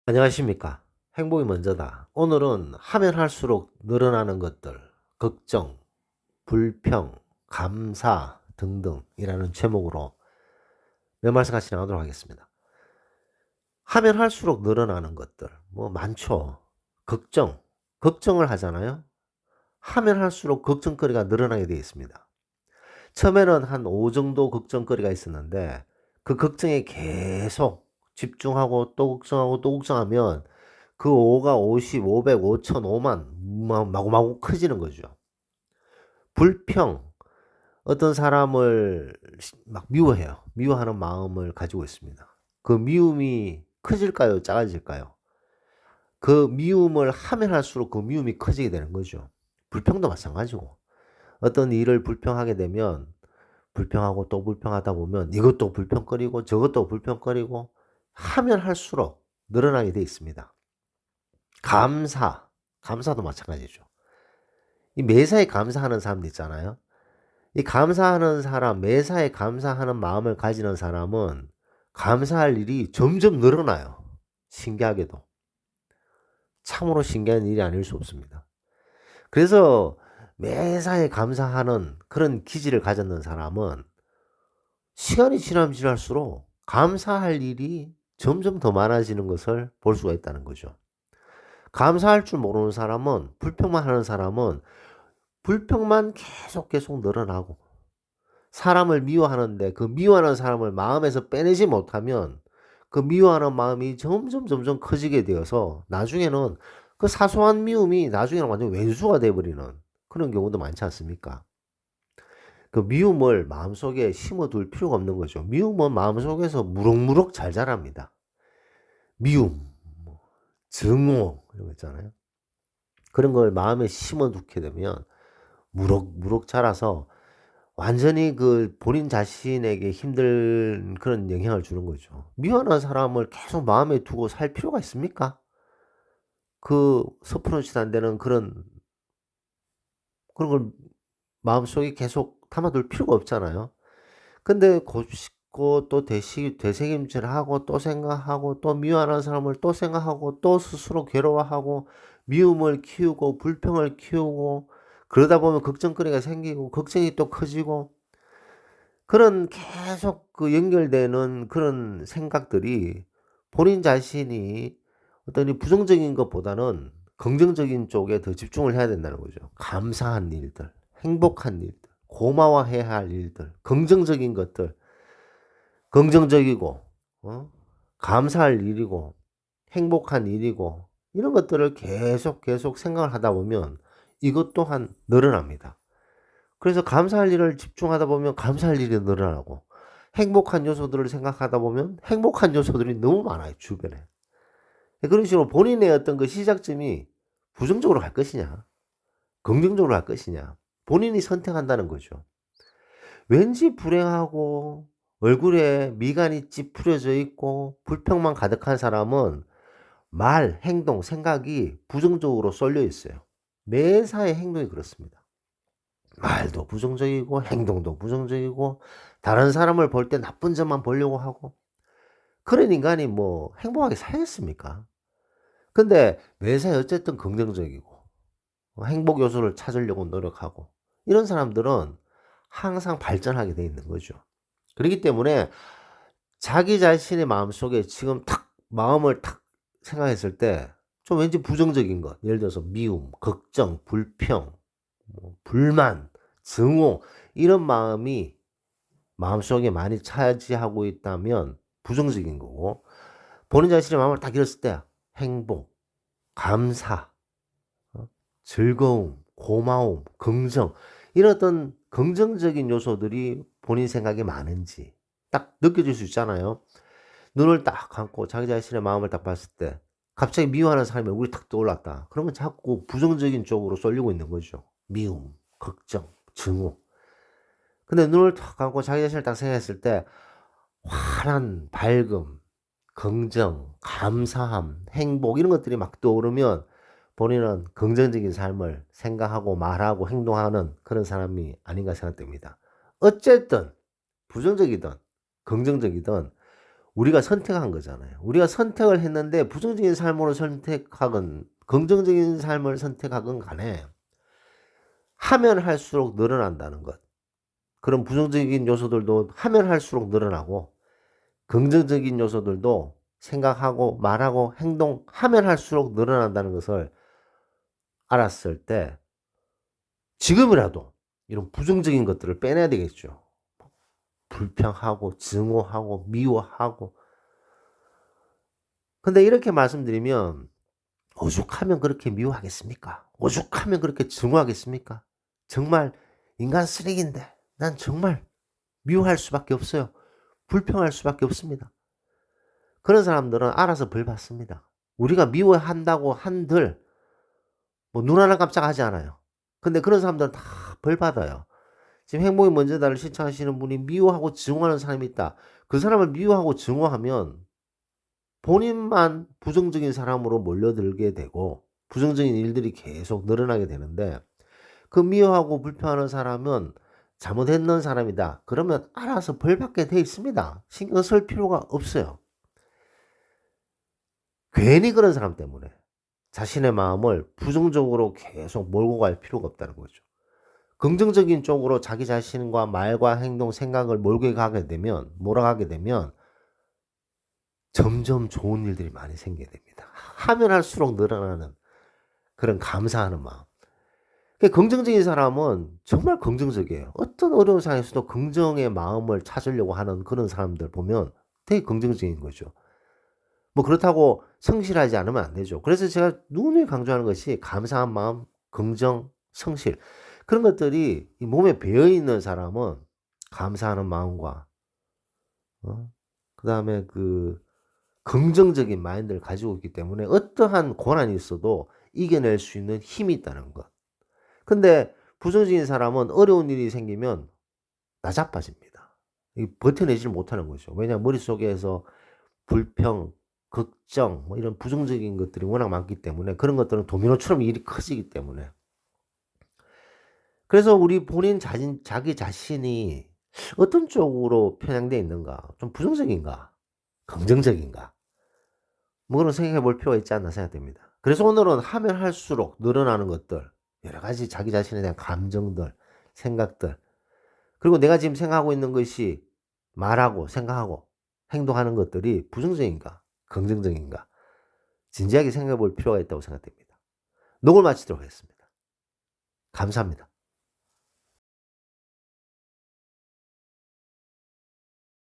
안녕하십니까. 행복이 먼저다. 오늘은 하면 할수록 늘어나는 것들, 걱정, 불평, 감사 등등이라는 제목으로 몇 말씀 같이 나누도록 하겠습니다. 하면 할수록 늘어나는 것들, 뭐 많죠. 걱정을 하잖아요. 하면 할수록 걱정거리가 늘어나게 되어 있습니다. 처음에는 한 5 정도 걱정거리가 있었는데 그 걱정에 계속 집중하고 또 걱정하고 또 걱정하면 그 5가 50, 500, 5천, 5만 마구마구 커지는 거죠. 불평, 어떤 사람을 막 미워해요. 미워하는 마음을 가지고 있습니다. 그 미움이 커질까요? 작아질까요? 그 미움을 하면 할수록 그 미움이 커지게 되는 거죠. 불평도 마찬가지고. 어떤 일을 불평하게 되면 불평하고 또 불평하다 보면 이것도 불평거리고 저것도 불평거리고 하면 할수록 늘어나게 돼 있습니다. 감사도 마찬가지죠. 이 매사에 감사하는 사람도 있잖아요. 이 감사하는 사람, 매사에 감사하는 마음을 가지는 사람은 감사할 일이 점점 늘어나요. 신기하게도. 참으로 신기한 일이 아닐 수 없습니다. 그래서 매사에 감사하는 그런 기질을 가졌는 사람은 시간이 지나면 지날수록 감사할 일이 점점 더 많아지는 것을 볼 수가 있다는 거죠. 감사할 줄 모르는 사람은, 불평만 하는 사람은 불평만 계속 늘어나고, 사람을 미워하는데 그 미워하는 사람을 마음에서 빼내지 못하면 그 미워하는 마음이 점점 커지게 되어서 나중에는 그 사소한 미움이 나중에는 완전 왼수가 돼 버리는 그런 경우도 많지 않습니까? 그 미움을 마음속에 심어둘 필요가 없는 거죠. 미움은 마음속에서 무럭무럭 잘 자랍니다. 미움, 뭐 증오 이런 거 있잖아요. 그런 걸 마음에 심어두게 되면 무럭무럭 자라서 완전히 그 본인 자신에게 힘든 그런 영향을 주는 거죠. 미워하는 사람을 계속 마음에 두고 살 필요가 있습니까? 그 서투르지도 안 되는 그런 걸 마음속에 계속 담아둘 필요가 없잖아요. 근데 곱씹고 또 되새김질하고 또 생각하고 또 미워하는 사람을 또 생각하고 또 스스로 괴로워하고 미움을 키우고 불평을 키우고 그러다 보면 걱정거리가 생기고 걱정이 또 커지고 그런 계속 그 연결되는 그런 생각들이 본인 자신이 어떤 이 부정적인 것보다는 긍정적인 쪽에 더 집중을 해야 된다는 거죠. 감사한 일들, 행복한 일들, 고마워해야 할 일들, 긍정적인 것들, 긍정적이고 감사할 일이고 행복한 일이고 이런 것들을 계속 생각을 하다 보면 이것 또한 늘어납니다. 그래서 감사할 일을 집중하다 보면 감사할 일이 늘어나고 행복한 요소들을 생각하다 보면 행복한 요소들이 너무 많아요, 주변에. 그런 식으로 본인의 어떤 그 시작점이 부정적으로 갈 것이냐, 긍정적으로 갈 것이냐, 본인이 선택한다는 거죠. 왠지 불행하고 얼굴에 미간이 찌푸려져 있고 불평만 가득한 사람은 말, 행동, 생각이 부정적으로 쏠려 있어요. 매사의 행동이 그렇습니다. 말도 부정적이고 행동도 부정적이고 다른 사람을 볼 때 나쁜 점만 보려고 하고 그런 인간이 뭐 행복하게 살겠습니까? 근데 매사에 어쨌든 긍정적이고 행복 요소를 찾으려고 노력하고 이런 사람들은 항상 발전하게 돼 있는 거죠. 그렇기 때문에 자기 자신의 마음속에 지금 탁 마음을 탁 생각했을 때 좀 왠지 부정적인 것, 예를 들어서 미움, 걱정, 불평, 뭐 불만, 증오 이런 마음이 마음속에 많이 차지하고 있다면 부정적인 거고, 본인 자신의 마음을 딱 열었을 때 행복, 감사, 즐거움, 고마움, 긍정 이런 어떤 긍정적인 요소들이 본인 생각에 많은지 딱 느껴질 수 있잖아요. 눈을 딱 감고 자기 자신의 마음을 딱 봤을 때 갑자기 미워하는 사람이 얼굴이 탁 떠올랐다. 그러면 자꾸 부정적인 쪽으로 쏠리고 있는 거죠. 미움, 걱정, 증오. 근데 눈을 탁 감고 자기 자신을 딱 생각했을 때 환한 밝음, 긍정, 감사함, 행복 이런 것들이 막 떠오르면 본인은 긍정적인 삶을 생각하고 말하고 행동하는 그런 사람이 아닌가 생각됩니다. 어쨌든 부정적이든 긍정적이든 우리가 선택한 거잖아요. 우리가 선택을 했는데 부정적인 삶으로 선택하건 긍정적인 삶을 선택하건 간에 하면 할수록 늘어난다는 것. 그런 부정적인 요소들도 하면 할수록 늘어나고 긍정적인 요소들도 생각하고 말하고 행동하면 할수록 늘어난다는 것을 알았을 때 지금이라도 이런 부정적인 것들을 빼내야 되겠죠. 불평하고 증오하고 미워하고. 근데 이렇게 말씀드리면 오죽하면 그렇게 미워하겠습니까? 오죽하면 그렇게 증오하겠습니까? 정말 인간 쓰레기인데 난 정말 미워할 수밖에 없어요. 불평할 수밖에 없습니다. 그런 사람들은 알아서 벌 받습니다. 우리가 미워한다고 한들 뭐 눈 하나 깜짝하지 않아요. 근데 그런 사람들은 다 벌 받아요. 지금 행복이 먼저다를 신청하시는 분이 미워하고 증오하는 사람이 있다. 그 사람을 미워하고 증오하면 본인만 부정적인 사람으로 몰려들게 되고 부정적인 일들이 계속 늘어나게 되는데 그 미워하고 불평하는 사람은 잘못했는 사람이다. 그러면 알아서 벌 받게 돼 있습니다. 신경 쓸 필요가 없어요. 괜히 그런 사람 때문에 자신의 마음을 부정적으로 계속 몰고 갈 필요가 없다는 거죠. 긍정적인 쪽으로 자기 자신과 말과 행동, 생각을 몰아가게 되면 점점 좋은 일들이 많이 생기게 됩니다. 하면 할수록 늘어나는 그런 감사하는 마음. 긍정적인 사람은 정말 긍정적이에요. 어떤 어려운 상황에서도 긍정의 마음을 찾으려고 하는 그런 사람들 보면 되게 긍정적인 거죠. 뭐 그렇다고 성실하지 않으면 안 되죠. 그래서 제가 누누이 강조하는 것이 감사한 마음, 긍정, 성실. 그런 것들이 이 몸에 배어 있는 사람은 감사하는 마음과 그다음에 그 긍정적인 마인드를 가지고 있기 때문에 어떠한 고난이 있어도 이겨낼 수 있는 힘이 있다는 것. 근데 부정적인 사람은 어려운 일이 생기면 나자빠집니다. 버텨내지를 못하는 거죠. 왜냐하면 머릿속에서 불평, 걱정 뭐 이런 부정적인 것들이 워낙 많기 때문에 그런 것들은 도미노처럼 일이 커지기 때문에. 그래서 우리 본인 자기 자신이 어떤 쪽으로 편향되어 있는가? 좀 부정적인가? 긍정적인가? 뭐 그런 생각해 볼 필요가 있지 않나 생각됩니다. 그래서 오늘은 하면 할수록 늘어나는 것들, 여러 가지 자기 자신에 대한 감정들, 생각들, 그리고 내가 지금 생각하고 있는 것이 말하고 생각하고 행동하는 것들이 부정적인가? 긍정적인가? 진지하게 생각해 볼 필요가 있다고 생각됩니다. 녹을 마치도록 하겠습니다. 감사합니다.